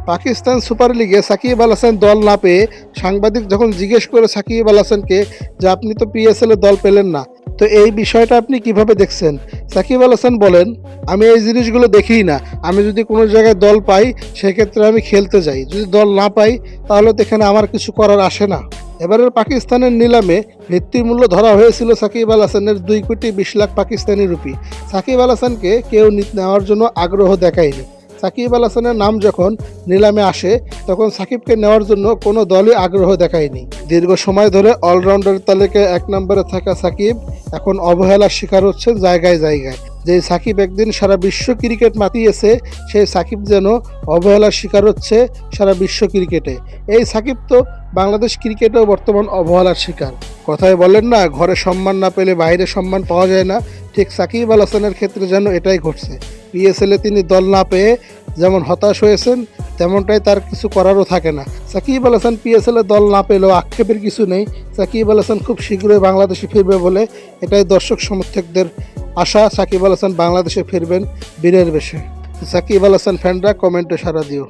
Pakistan super লিগে সাকিব আল হাসান দল না পেয়ে সাংবাদিক যখন জিজ্ঞেস করে সাকিব আল হাসানকে যে আপনি তো পিএসএল এ দল পেলেন না, তো এই বিষয়টা আপনি কিভাবে দেখছেন? সাকিব আল হাসান বলেন, আমি এই জিনিসগুলো দেখিই না। আমি যদি কোনো জায়গায় দল পাই সেক্ষেত্রে আমি খেলতে যাই, যদি দল না পাই তাহলে তো এখানে আমার কিছু করার আসে না। এবারের পাকিস্তানের নিলামে ভিত্তিমূল্য ধরা হয়েছিল সাকিব আল হাসানের 2,20,00,000 পাকিস্তানি রুপি। সাকিব আল হাসানকে কেউ নেওয়ার জন্য আগ্রহ দেখায়নি। সাকিব আল হাসানের নাম যখন নিলামে আসে তখন সাকিবকে নেওয়ার জন্য কোনো দলই আগ্রহ দেখায়নি। দীর্ঘ সময় ধরে অলরাউন্ডার তালিকায় 1 নম্বরে থাকা সাকিব এখন অবহেলার শিকার হচ্ছেন জায়গায় জায়গায়। যে সাকিব একদিন সারা বিশ্ব ক্রিকেট মাতিয়েছে, সেই সাকিব যেন অবহেলার শিকার হচ্ছে সারা বিশ্ব ক্রিকেটে। এই সাকিব তো বাংলাদেশ ক্রিকেটেও বর্তমান অবহেলার শিকার। কথায় বলেন না, ঘরে সম্মান না পেলে বাইরে সম্মান পাওয়া যায় না, ঠিক সাকিব আল হাসানের ক্ষেত্রে যেন এটাই ঘটছে। পিএসএলে তিনি দল না পেয়ে যেমন হতাশ হয়েছেন, তেমনটাই তার কিছু করারও থাকে না। সাকিব আল হাসান পিএসএলে দল না পেলেও আক্ষেপের কিছু নেই। সাকিব আল হাসান খুব শীঘ্রই বাংলাদেশে ফিরবে বলে এটাই দর্শক সমর্থকদের আশা। সাকিব আল হাসান বাংলাদেশে ফিরবেন বীরের বেশে। সাকিব আল হাসান ফ্যানরা কমেন্টে সাড়া দিও।